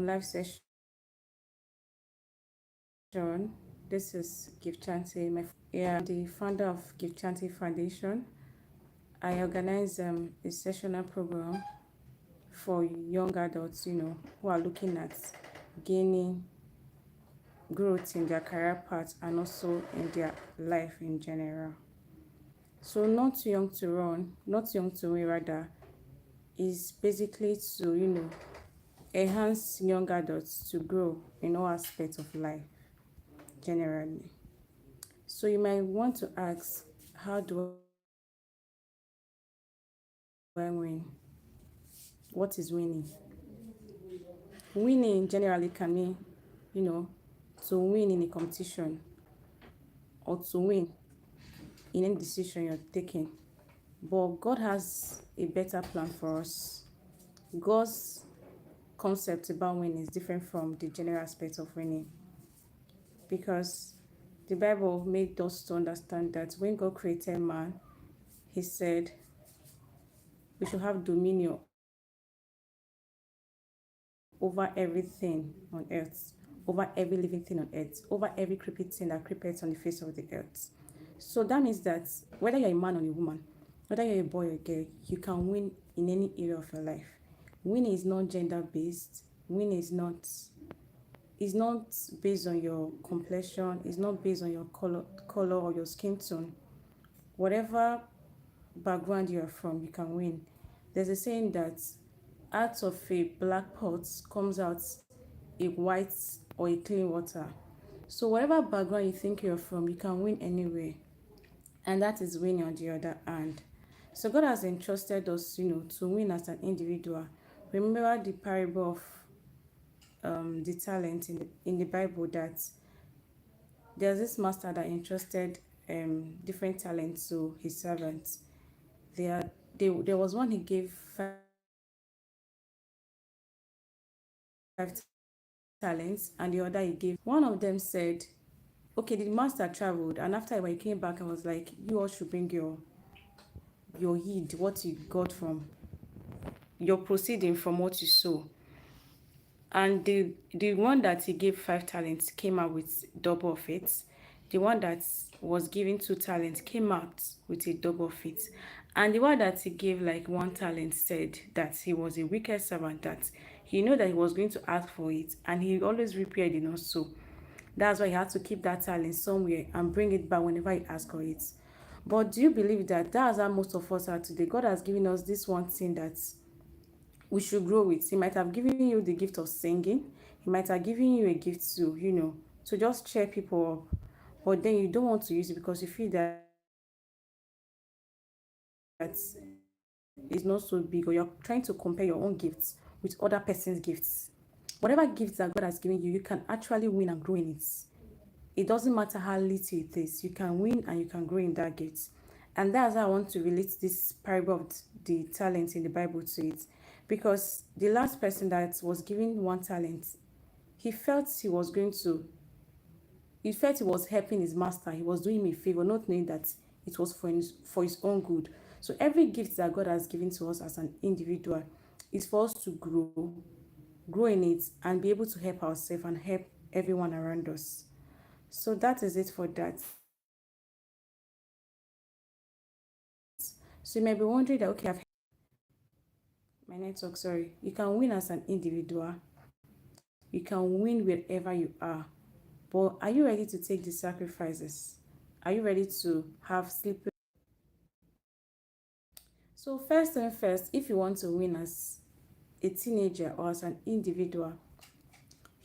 live session. This is Gift Chanty. I'm the founder of Gift Chanty Foundation. I organize a sessional program for young adults, who are looking at gaining growth in their career path and also in their life in general. So not too young to run, not too young to win rather, is basically to, enhance young adults to grow in all aspects of life generally. So you might want to ask, how do I win? What is winning? Winning generally can mean, to win in a competition or to win in any decision you're taking. But God has a better plan for us. God's concept about winning is different from the general aspect of winning, because the Bible made us to understand that when God created man, he said we should have dominion over everything on earth, over every living thing on earth, over every creeping thing that creepeth on the face of the earth. So that means that whether you're a man or a woman, whether you're a boy or a girl, you can win in any area of your life. Winning is not gender based. Winning is not based on your complexion, it's not based on your color or your skin tone. Whatever background you are from, you can win. There's a saying that out of a black pot comes out a white or a clean water. So whatever background you think you're from, you can win anywhere. And that is winning on the other hand. So God has entrusted us, to win as an individual. Remember the parable of the talent in the Bible, that there's this master that entrusted different talents to his servants. There was one he gave five talents, and the other he gave. One of them said, okay, the master traveled, and after he came back and was like, you all should bring your heed, what you got from your proceeding from what you sow. And the one that he gave 5 talents came out with double of it. The one that was given 2 talents came out with a double of it. And the one that he gave like 1 talent said that he was a wicked servant, that he knew that he was going to ask for it, and he always repaired it not so. That's why he had to keep that talent somewhere and bring it back whenever he asked for it. But do you believe that that's how most of us are today? God has given us this one thing that we should grow with. He might have given you the gift of singing. He might have given you a gift to just cheer people up. But then you don't want to use it because you feel that it's not so big, or you're trying to compare your own gifts with other person's gifts. Whatever gifts that God has given you, you can actually win and grow in it. It doesn't matter how little it is, you can win and you can grow in that gift. And that's how I want to relate this parable of the talent in the Bible to it. Because the last person that was given 1 talent, he felt he was helping his master. He was doing him a favor, not knowing that it was for his own good. So every gift that God has given to us as an individual is for us to grow in it, and be able to help ourselves and help everyone around us. So that is it for that. So you may be wondering that, okay, my network, sorry. You can win as an individual. You can win wherever you are. But are you ready to take the sacrifices? Are you ready to have sleep? So first and first, if you want to win as a teenager or as an individual,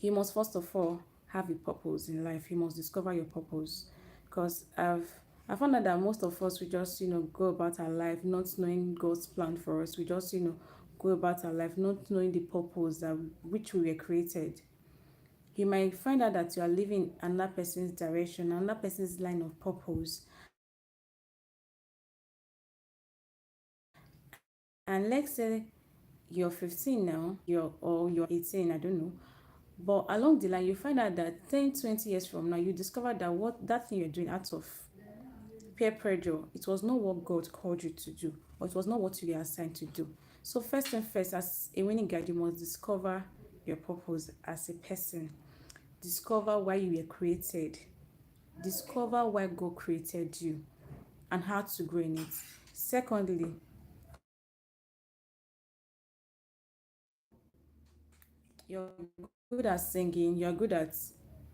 you must first of all have a purpose in life. You must discover your purpose. Because I found out that most of us, we just, go about our life not knowing God's plan for us. We just, go about our life not knowing the purpose that which we were created. You might find out that you are living another person's direction, another person's line of purpose. And let's say you're 15 now, you're 18, I don't know. But along the line, you find out that 10, 20 years from now, you discover that what that thing you're doing out of peer pressure, it was not what God called you to do, or it was not what you were assigned to do. So first and first, as a winning guide, you must discover your purpose as a person. Discover why you were created. Discover why God created you and how to grow in it. Secondly, you're good at singing, you're good at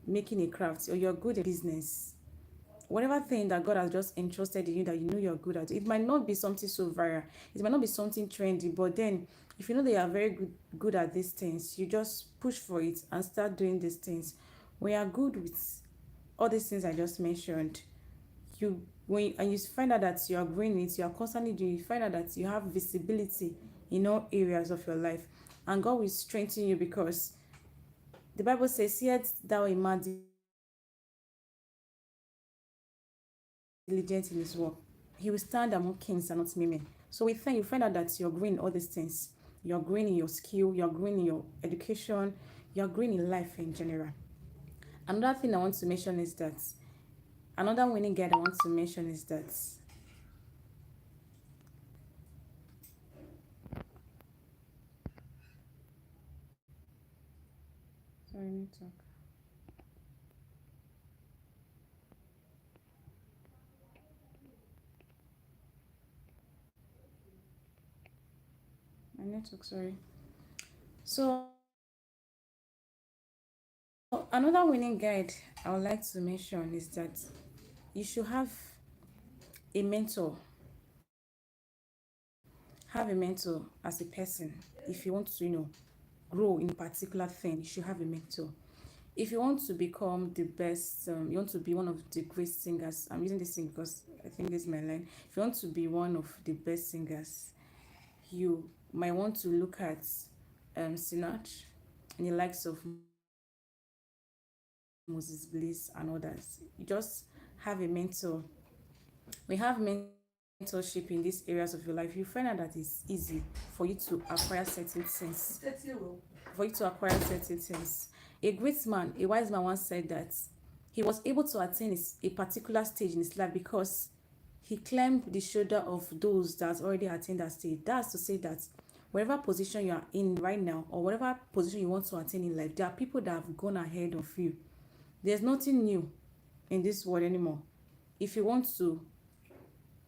making a craft, or you're good at business. Whatever thing that God has just entrusted in you that you know you're good at, it might not be something so viral, it might not be something trendy, but then if you know that you are very good at these things, you just push for it and start doing these things. When you are good with all these things I just mentioned, and you find out that you are growing it, you are constantly doing, you find out that you have visibility in all areas of your life, and God will strengthen you, because the Bible says, "Yet thou a man diligent in his work, he will stand among kings and not women." So with time, you find out that you're growing in all these things. You're growing in your skill, you're growing in your education, you're growing in life in general. Another thing I want to mention is that, another winning guide I want to mention is that, sorry, network. My network, sorry. So another winning guide I would like to mention is that you should a mentor. Have a mentor as a person. If you want to, grow in a particular thing, you should have a mentor. If you want to become the best, you want to be one of the great singers. I'm using this thing because I think this is my line. If you want to be one of the best singers, you might want to look at Sinach and the likes of Moses Bliss and others. You just have a mentor. We have mentorship in these areas of your life. You find out that it's easy for you to acquire certain things. A great man, a wise man once said that he was able to attain a particular stage in his life because he climbed the shoulder of those that already attained that stage. That's to say that whatever position you are in right now, or whatever position you want to attain in life, there are people that have gone ahead of you. There's nothing new in this world anymore. If you want to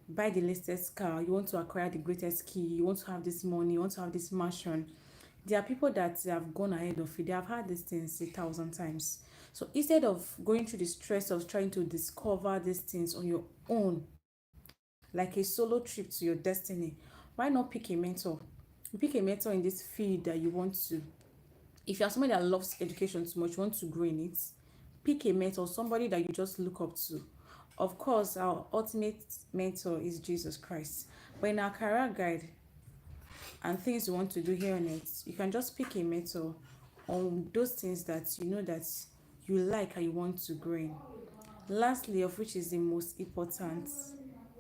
buy the latest car, you want to acquire the greatest key, you want to have this money, you want to have this mansion, there are people that have gone ahead of you. They have had these things 1,000 times. So instead of going through the stress of trying to discover these things on your own, like a solo trip to your destiny, why not pick a mentor? You pick a mentor in this field that you want to. If you're somebody that loves education too much, you want to grow in it, pick a mentor, somebody that you just look up to. Of course, our ultimate mentor is Jesus Christ. But in our career guide and things you want to do here on it, you can just pick a mentor on those things that you know that you like and you want to grow in. Lastly, of which is the most important,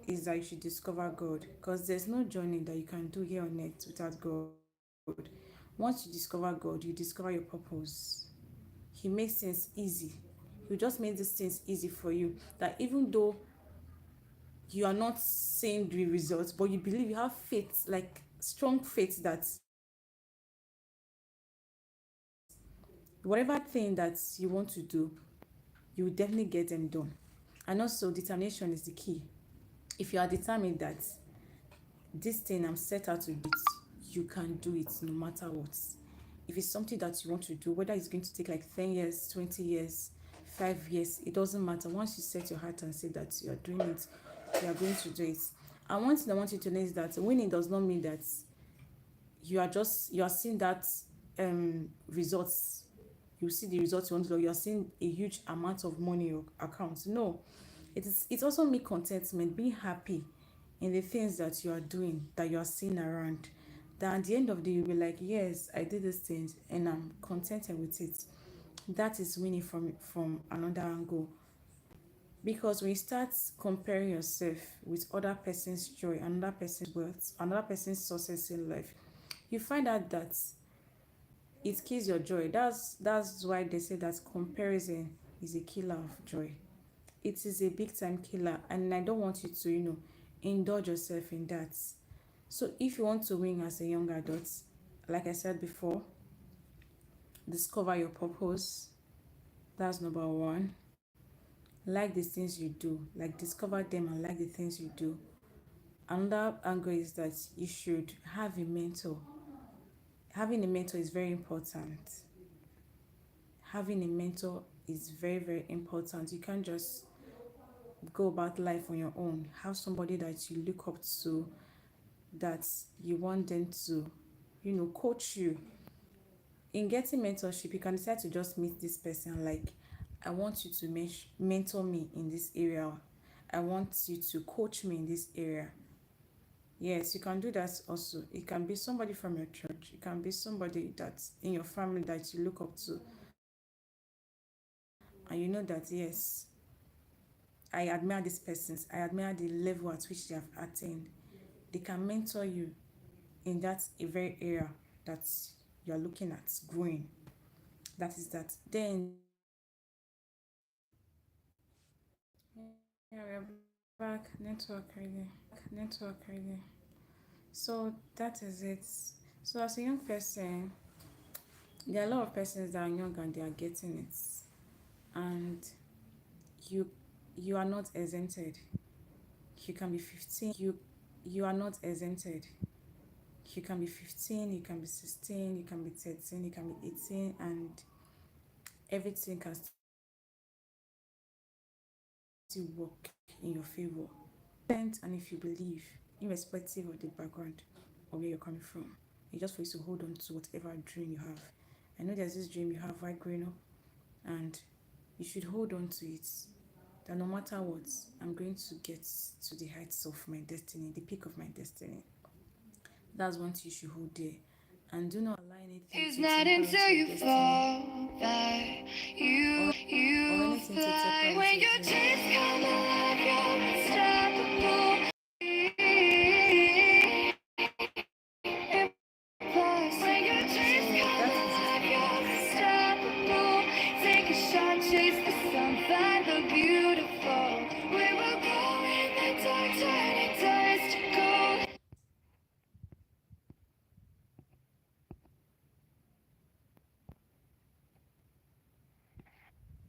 is that you should discover God, because there's no journey that you can do here on earth without God. Once you discover God, you discover your purpose. He makes things easy. He just makes these things easy for you, that even though you are not seeing the results, but you believe, you have faith, like strong faith, that whatever thing that you want to do, you will definitely get them done. And also, determination is the key. If you are determined that this thing I'm set out to do it, you can do it no matter what. If it's something that you want to do, whether it's going to take like 10 years, 20 years, 5 years, it doesn't matter. Once you set your heart and say that you are doing it, you are going to do it. And one thing I want you to know is that winning does not mean that you are seeing that results. You see the results you want to do, you are seeing a huge amount of money in your account. No, it also means contentment, being happy in the things that you are doing, that you are seeing around. That at the end of the day, you'll be like, yes, I did these things and I'm contented with it. That is winning from another angle. Because when you start comparing yourself with other person's joy, another person's wealth, another person's success in life, you find out that it kills your joy. That's why they say that comparison is a killer of joy. It is a big time killer, and I don't want you to, indulge yourself in that. So if you want to win as a young adult, like I said before, discover your purpose. That's number one. Like the things you do, like discover them and like the things you do. Another angle is that you should have a mentor. Having a mentor is very important. Having a mentor is very, very important. You can't just go about life on your own. Have somebody that you look up to, that you want them to, coach you. In getting mentorship, you can decide to just meet this person, like, I want you to mentor me in this area. I want you to coach me in this area. Yes, you can do that also. It can be somebody from your church. It can be somebody that's in your family that you look up to. And you know that, yes, I admire these persons. I admire the level at which they have attained. They can mentor you in that a very area that you're looking at growing. That is that. Then, yeah, we're back. Network really. So that is it. So as a young person, there are a lot of persons that are young and they are getting it, and you you are not exempted. You can be 15. You are not exempted. You can be 15, you can be 16, you can be 13, you can be 18, and everything can still work in your favor. And if you believe, irrespective of the background or where you're coming from, you just for you to hold on to whatever dream you have. I know there's this dream you have while growing up, and you should hold on to it. That no matter what, I'm going to get to the heights of my destiny, the peak of my destiny. That's one thing you should hold there. And do not allow anything to temper your destiny.